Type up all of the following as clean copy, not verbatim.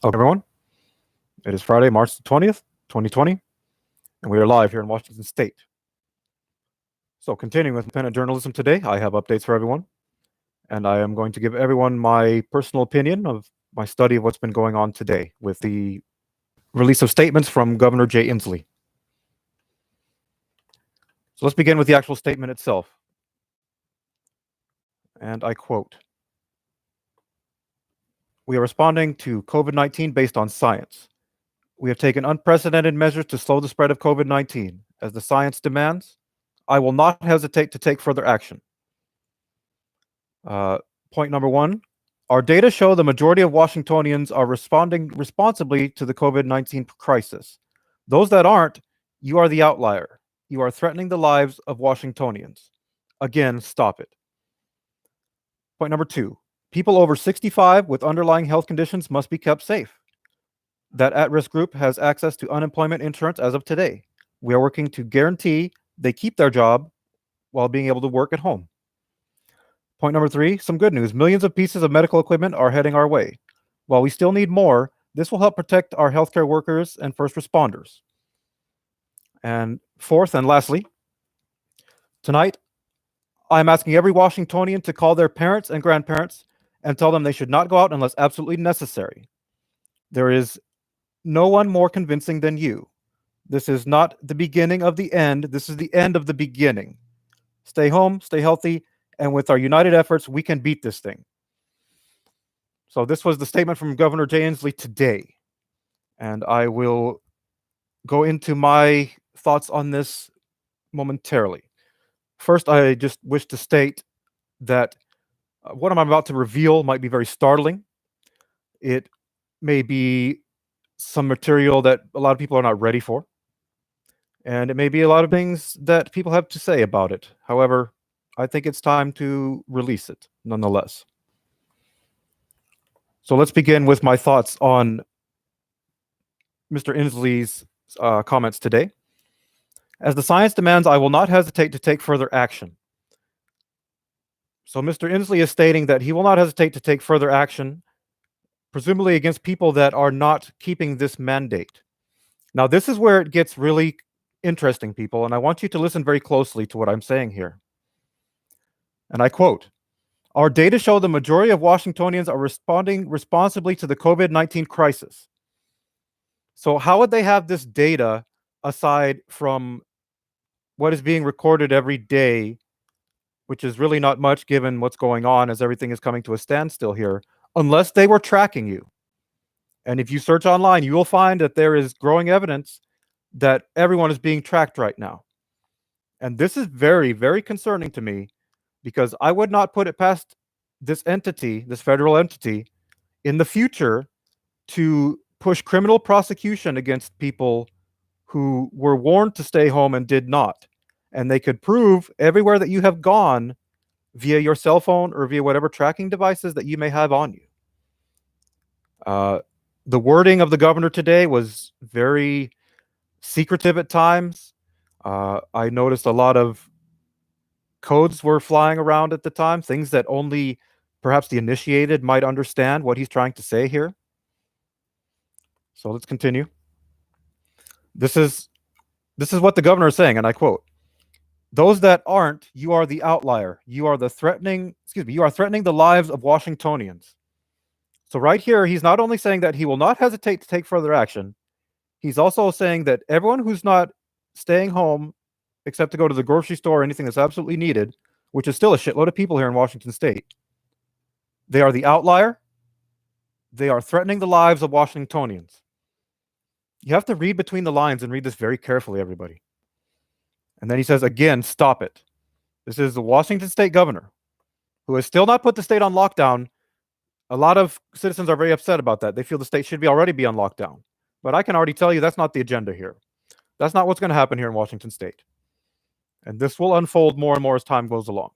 Hello, everyone. It is Friday, March the 20th, 2020, and we are live here in Washington State. So, continuing with independent journalism today, I have updates for everyone, and I am going to give everyone my personal opinion of my study of what's been going on today with the release of statements from Governor Jay Inslee. So, let's begin with the actual statement itself. And I quote: "We are responding to COVID-19 based on science. We have taken unprecedented measures to slow the spread of COVID-19. As the science demands, I will not hesitate to take further action. Uh, Point number one, our data show the majority of Washingtonians are responding responsibly to the COVID-19 crisis. Those that aren't, you are the outlier. You are threatening the lives of Washingtonians. Again, stop it. Point number two, people over 65 with underlying health conditions must be kept safe. That at-risk group has access to unemployment insurance as of today. We are working to guarantee they keep their job while being able to work at home. Point number three, some good news. Millions of pieces of medical equipment are heading our way. While we still need more, this will help protect our healthcare workers and first responders. And fourth and lastly, tonight, I'm asking every Washingtonian to call their parents and grandparents and tell them they should not go out unless absolutely necessary. There is no one more convincing than you. This is not the beginning of the end. This is the end of the beginning. Stay home, stay healthy, and with our united efforts, we can beat this thing." So this was the statement from Governor Jay Inslee today. And I will go into my thoughts on this momentarily. First, I just wish to state that what I'm about to reveal might be very startling. It may be some material that a lot of people are not ready for. And it may be a lot of things that people have to say about it. However, I think it's time to release it nonetheless. So let's begin with my thoughts on Mr. Inslee's comments today. As the science demands, I will not hesitate to take further action. So Mr. Inslee is stating that he will not hesitate to take further action, presumably against people that are not keeping this mandate. Now, this is where it gets really interesting, people, and I want you to listen very closely to what I'm saying here. And I quote, "Our data show the majority of Washingtonians are responding responsibly to the COVID-19 crisis." So how would they have this data aside from what is being recorded every day, which is really not much given what's going on as everything is coming to a standstill here, unless they were tracking you? And if you search online, you will find that there is growing evidence that everyone is being tracked right now. And this is very, very concerning to me, because I would not put it past this entity, this federal entity, in the future to push criminal prosecution against people who were warned to stay home and did not. And they could prove everywhere that you have gone via your cell phone or via whatever tracking devices that you may have on you. The wording of the governor today was very secretive at times. I noticed a lot of codes were flying around at the time, things that only perhaps the initiated might understand what he's trying to say here. So let's continue. This is what the governor is saying, and I quote, "Those that aren't, you are the outlier. You are threatening the lives of Washingtonians." So right here, he's not only saying that he will not hesitate to take further action, he's also saying that everyone who's not staying home except to go to the grocery store or anything that's absolutely needed, which is still a shitload of people here in Washington State, they are the outlier. They are threatening the lives of Washingtonians. You have to read between the lines and read this very carefully, everybody. And then he says, again, stop it. This is the Washington State governor who has still not put the state on lockdown. A lot of citizens are very upset about that. They feel the state should already be on lockdown. But I can already tell you that's not the agenda here. That's not what's going to happen here in Washington State. And this will unfold more and more as time goes along.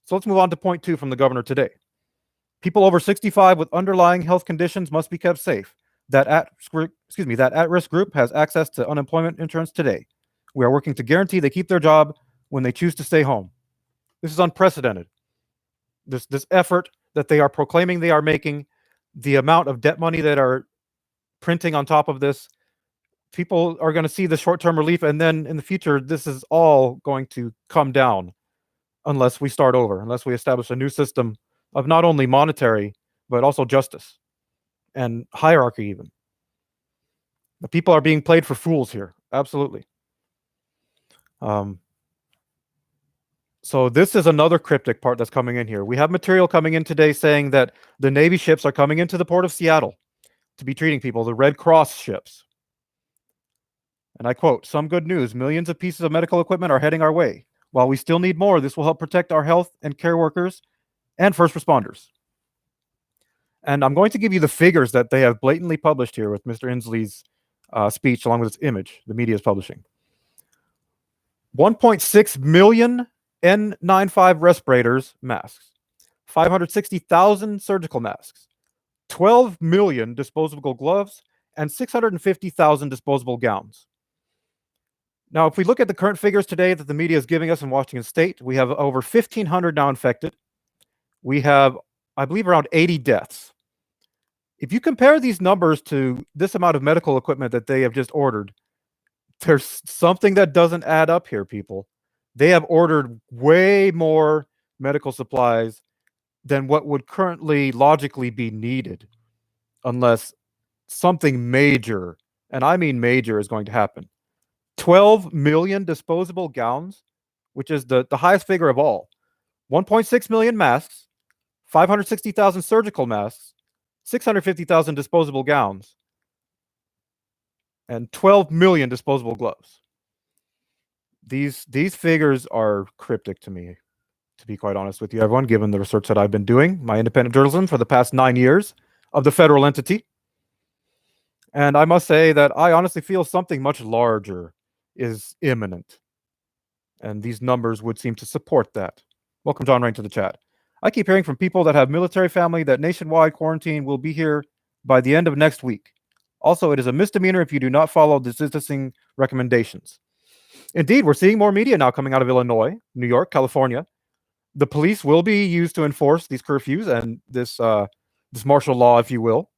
So let's move on to point two from the governor today. People over 65 with underlying health conditions must be kept safe. That at-risk group has access to unemployment insurance today. We are working to guarantee they keep their job when they choose to stay home. This is unprecedented. This effort that they are proclaiming they are making, the amount of debt money that are printing on top of this. People are going to see the short-term relief, and then in the future, this is all going to come down unless we start over, unless we establish a new system of not only monetary, but also justice and hierarchy even. The people are being played for fools here. Absolutely. So this is another cryptic part that's coming in here. We have material coming in today saying that the Navy ships are coming into the port of Seattle to be treating people, the Red Cross ships. And I quote, "Some good news, millions of pieces of medical equipment are heading our way. While we still need more, this will help protect our health and care workers and first responders." And I'm going to give you the figures that they have blatantly published here with Mr. Inslee's speech along with its image the media is publishing. 1.6 million N95 respirators, masks, 560,000 surgical masks, 12 million disposable gloves, and 650,000 disposable gowns. Now, if we look at the current figures today that the media is giving us in Washington State, we have over 1,500 now infected. We have, I believe, around 80 deaths. If you compare these numbers to this amount of medical equipment that they have just ordered, there's something that doesn't add up here, people. They have ordered way more medical supplies than what would currently logically be needed, unless something major, and I mean major, is going to happen. 12 million disposable gowns, which is the highest figure of all. 1.6 million masks, 560,000 surgical masks, 650,000 disposable gowns, and 12 million disposable gloves. These figures are cryptic to me, to be quite honest with you, everyone, given the research that I've been doing, my independent journalism for the past 9 years of the federal entity. And I must say that I honestly feel something much larger is imminent. And these numbers would seem to support that. Welcome, John Rain, to the chat. I keep hearing from people that have military family that nationwide quarantine will be here by the end of next week. Also, it is a misdemeanor if you do not follow the distancing recommendations. Indeed, we're seeing more media now coming out of Illinois, New York, California. The police will be used to enforce these curfews and this martial law, if you will,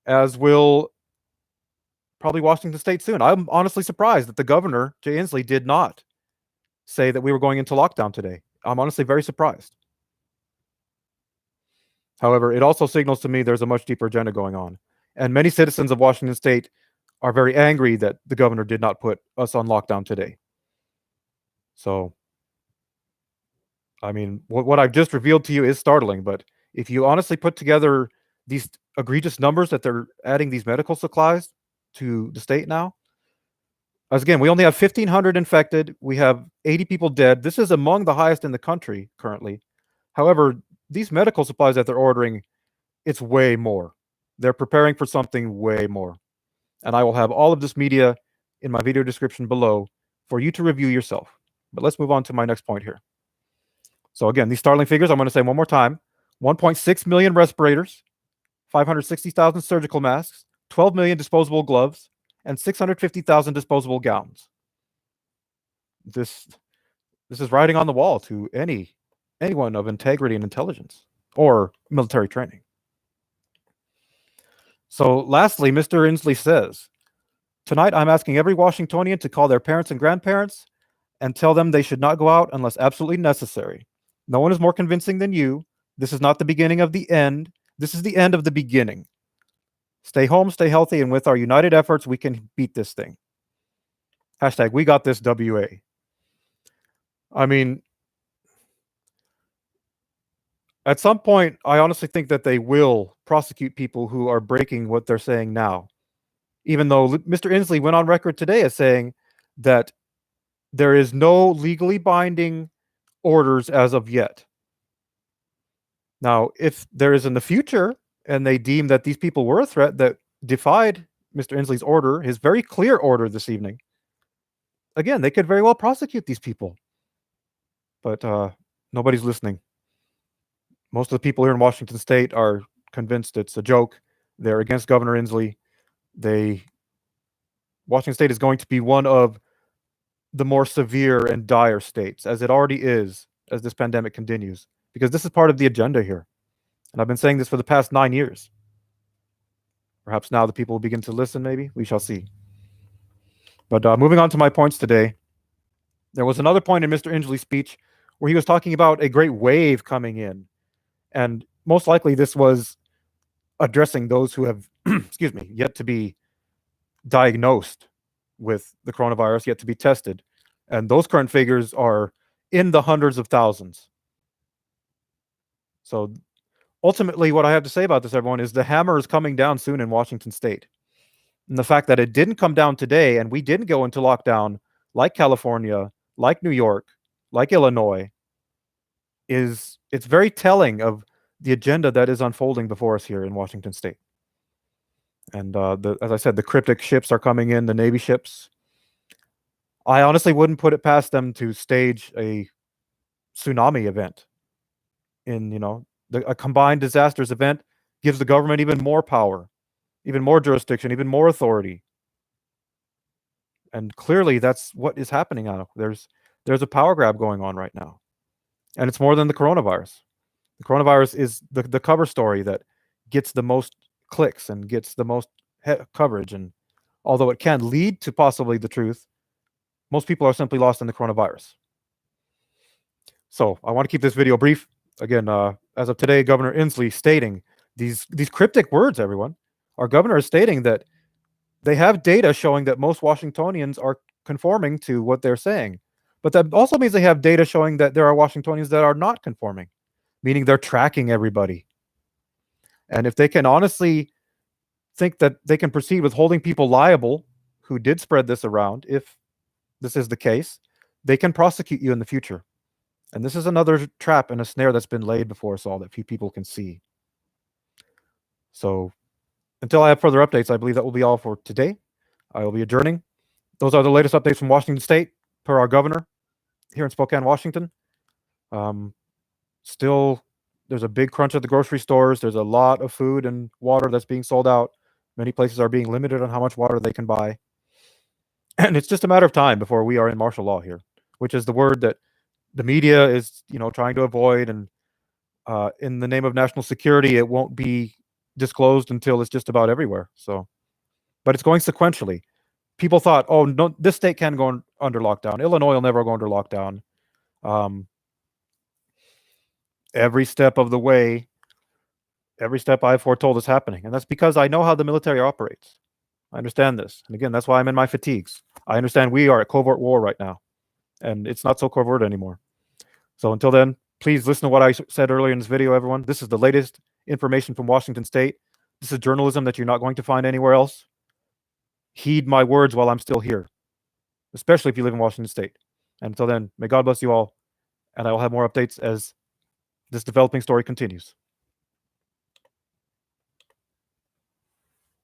as will probably Washington State soon. I'm honestly surprised that the governor, Jay Inslee, did not say that we were going into lockdown today. I'm honestly very surprised. However, it also signals to me there's a much deeper agenda going on. And many citizens of Washington State are very angry that the governor did not put us on lockdown today. So, I mean, what I've just revealed to you is startling, but if you honestly put together these egregious numbers that they're adding these medical supplies to the state now, as again, we only have 1,500 infected. We have 80 people dead. This is among the highest in the country currently. However, these medical supplies that they're ordering, it's way more. They're preparing for something way more. And I will have all of this media in my video description below for you to review yourself. But let's move on to my next point here. So again, these startling figures, I'm going to say one more time. 1.6 million respirators, 560,000 surgical masks, 12 million disposable gloves, and 650,000 disposable gowns. This is writing on the wall to anyone of integrity and intelligence or military training. So lastly, Mr. Inslee says, "Tonight I'm asking every Washingtonian to call their parents and grandparents and tell them they should not go out unless absolutely necessary. No one is more convincing than you. This is not the beginning of the end. This is the end of the beginning. Stay home, stay healthy, and with our united efforts, we can beat this thing. Hashtag we got this WA." I mean, at some point, I honestly think that they will prosecute people who are breaking what they're saying now. Even though Mr. Inslee went on record today as saying that there is no legally binding orders as of yet. Now, if there is in the future, and they deem that these people were a threat that defied Mr. Inslee's order, his very clear order this evening, again, they could very well prosecute these people. But nobody's listening. Most of the people here in Washington State are convinced it's a joke. They're against Governor Inslee. Washington State is going to be one of the more severe and dire states, as it already is, as this pandemic continues, because this is part of the agenda here. And I've been saying this for the past 9 years. Perhaps now the people will begin to listen, maybe. We shall see. But moving on to my points today, there was another point in Mr. Inslee's speech where he was talking about a great wave coming in. And most likely this was addressing those who have, excuse me, yet to be diagnosed with the coronavirus, yet to be tested. And those current figures are in the hundreds of thousands. So ultimately, what I have to say about this, everyone, is the hammer is coming down soon in Washington State. And the fact that it didn't come down today and we didn't go into lockdown like California, like New York, like Illinois, it's very telling of the agenda that is unfolding before us here in Washington State. And as I said, the cryptic ships are coming in, the Navy ships. I honestly wouldn't put it past them to stage a tsunami event. A combined disasters event gives the government even more power, even more jurisdiction, even more authority. And clearly that's what is happening now. There's a power grab going on right now. And it's more than the coronavirus. The coronavirus is the cover story that gets the most clicks and gets the most coverage. And although it can lead to possibly the truth, most people are simply lost in the coronavirus. So I want to keep this video brief. Again, as of today, Governor Inslee stating these cryptic words, everyone. Our governor is stating that they have data showing that most Washingtonians are conforming to what they're saying. But that also means they have data showing that there are Washingtonians that are not conforming, meaning they're tracking everybody. And if they can honestly think that they can proceed with holding people liable who did spread this around, if this is the case, they can prosecute you in the future. And this is another trap and a snare that's been laid before us all that few people can see. So until I have further updates, I believe that will be all for today. I will be adjourning. Those are the latest updates from Washington State per our governor here in Spokane, Washington. Still, there's a big crunch at the grocery stores. There's a lot of food and water that's being sold out. Many places are being limited on how much water they can buy. And it's just a matter of time before we are in martial law here, which is the word that the media is, trying to avoid. And in the name of national security, it won't be disclosed until it's just about everywhere. So, but it's going sequentially. People thought, oh, no, this state can go under lockdown. Illinois will never go under lockdown. Every step of the way, every step I've foretold is happening. And that's because I know how the military operates. I understand this. And again, that's why I'm in my fatigues. I understand we are at covert war right now. And it's not so covert anymore. So until then, please listen to what I said earlier in this video, everyone. This is the latest information from Washington State. This is journalism that you're not going to find anywhere else. Heed my words while I'm still here, especially if you live in Washington State. And until then, may God bless you all. And I will have more updates as this developing story continues.